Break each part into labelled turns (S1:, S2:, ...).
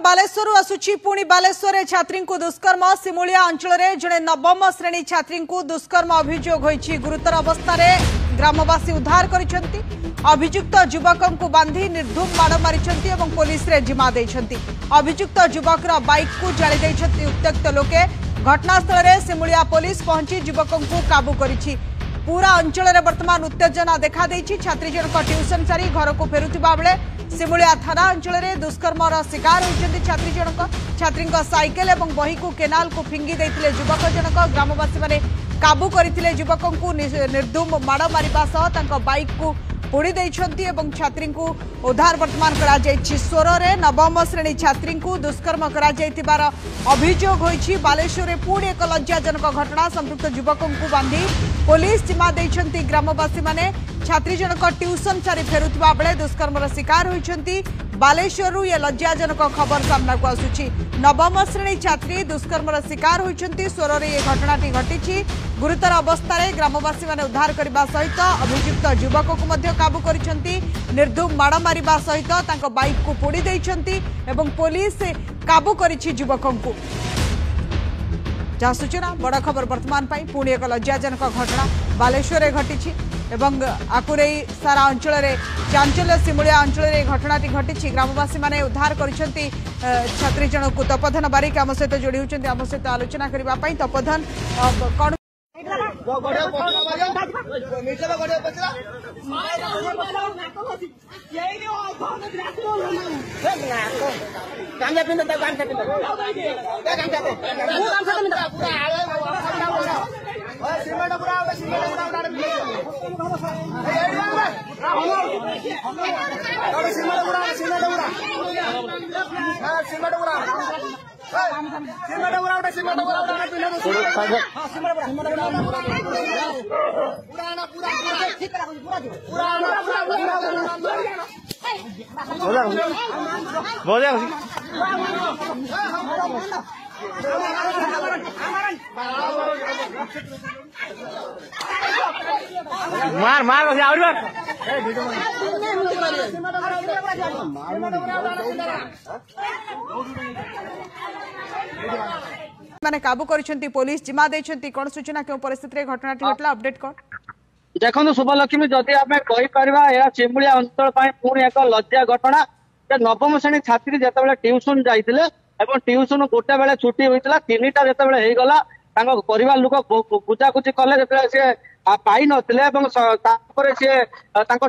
S1: बालेश्वर आसुची पुणी बालेश्वर छात्री को दुष्कर्म सिमुलिया अंचल में जड़े नवम श्रेणी छात्री को दुष्कर्म अभियोग होती गुरुतर अवस्था ग्रामवासी उद्धार कर अभियुक्त युवक को बांधी निर्धूम माड़ मारी पुलिस रे जिम्मा देइछंती। अभियुक्त युवक बाइक को जाली देइछंती उत्त्यक्त लोके। घटनास्थल में सिमुलिया पुलिस पहुंची युवक को काबू करिछि। पूरा अंचल में वर्तमान उत्तेजना देखा देइछि। छात्री जनक ट्यूशन सारी घर को फेरुथिबा बेले सिमुलिया थाना अंचल में दुष्कर्मर शिकार होइछंती छात्री जनक। छात्री साइकेल और बही को केनाल को फिंगी देइथिले युवक जनक। ग्रामवासी माने काबू करथिले युवक को निर्धूम माड़ मारिबा सह तांका बाइक को पोड़ी देइछंती एवं छात्री को उद्धार वर्तमान करा जायछि। सोर रे नवम श्रेणी छात्री को दुष्कर्म करा जायतिबार अभियोग होइछि। बालेश्वर रे पुणी एक लज्जाजनक घटना। संपृक्त युवक को बांधी पुलिस जिम्मा देइछंती ग्रामवासी माने। छात्री जनक ट्यूशन सारी फेरुथिबा बेले दुष्कर्मर शिकार होइछंती। बालेश्वर ये लज्जाजनक खबर सामना को आसुछि। नवम श्रेणी छात्री दुष्कर्मर शिकार होइछंती। सोर रे ये घटनाटी घटिछि। गुरुतर अवस्था रे ग्रामवासी माने उद्धार करबा सहित अभियुक्त युवक को मध्य काबू करिछंती। निर्धूम माड़ मारिबा सहित तांको बाइक को पोड़ी देइछंती एवं पुलिस काबू करिछि युवक को। जहाँ सूचना बड़ खबर वर्तमान पाई पुणी एक लज्जाजनक घटना बालेश्वर में घटी एवं आकुरे सारा अंचल में चांचल्य सिमुलिया अंचल में घटनाटी घटी। ग्रामवासी माने उद्धार करिसेंती छात्री जन को। तपोधन बारिक आम सहित जोड़ी होती आम सहित आलोचना करने। तपोधन कौन
S2: मार मार
S1: माने काबू करिसेंती पुलिस जिम्मा देइछंती। कोन सूचना क्यों परिस्थिति रे घटनाटी घटला अपडेट कोन
S2: देखो शुभलक्ष्मी जदि आम कहीपर चिमुलिया अंचल पुणी एक लज्जा घटना। नवम श्रेणी छात्री जिते ट्यूशन जाइए ट्यूशन गोटे बेले छुट्टी होता 3टा जिते होगा परिवार लोक पूजाकुची कले सी पाई नथिले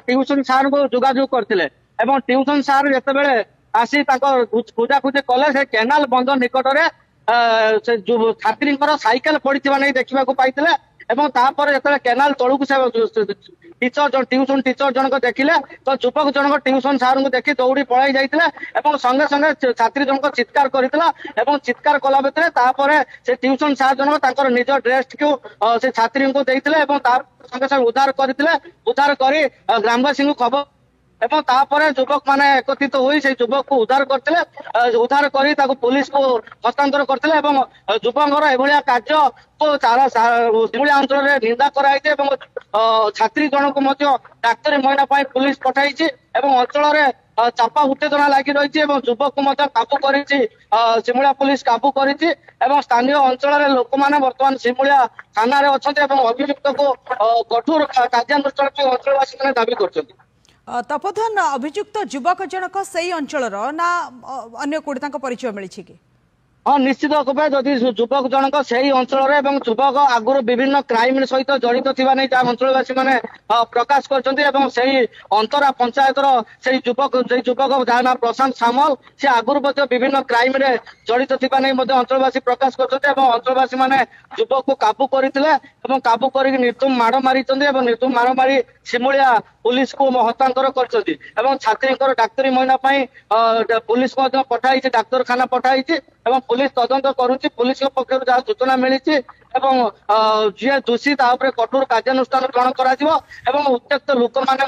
S2: ट्यूशन सार को जोगाजोग करते ट्यूशन सार जिते आसी पूजाकुची कले से केनाल बंध निकट में छात्री साइकेल पड़ी नहीं देखा पाई जो केनाल तलू से टीचर ट्यूशन टीचर जनक देखिले तो युवक जनक ट्यूशन सार को देखी दौड़ी पलाई जाते संगे संगे छात्री जनक चित्कार करता चित्कार कला भितर से ट्यूशन सार जनक निज ड्रेस को से छात्री को देते संगे संगे उद्धार करते उद्धार कर ग्रामवासी को खबर एवं युवक माने एकत्रित हुई से युवक को उद्धार करते उद्धार कर पुलिस को हस्तांतर करते युवक एभलिया कार्य को सिमुलिया अंचल में निंदा कराई छात्री जनक डाक्तरी महिना पुलिस पठाई अंचल में चापा उत्तेजना लगी रही युवक को काबू कर सिमुलिया पुलिस काबू कर स्थानीय अंचल में लोक मैंने बर्तमान सिमुलिया थाना अच्छा अभियुक्त को कठोर कार्यानुष्ठान अंचलवासी दाबी कर।
S1: तपोधन अभियुक्त युवक जनक से अंचल ना अन्य कोड़ी परिचय मिली कि
S2: हाँ निश्चित भाव जदि युवक जनक से अंचल युवक आगुरी विभिन्न क्राइम सहित जड़ित थिबा नहीं अंचलवासी मैंने प्रकाश कर अंतरा पंचायतर से युवक जहाँ ना प्रशांत सामल से आगुरी विभिन्न क्राइम रे जड़ित थिबा नहीं अंचलवासी प्रकाश कर अंचलवासी मैंने युवक को काबू करते काबू कर निर्धूम माड़ मारी निर्धूम माड़ मारी सिमुलिया पुलिस को हस्तांतर कर छात्री डाक्तरी महिना पुलिस पठाई डाक्तरखाना पठाई पुलिस तदंत करुच्ची। पुलिस पक्षर जहाँ सूचना मिली जी दोषी कठोर कार्यानुष्ठान ग्रहण कर उत्त्यक्त लोक मैंने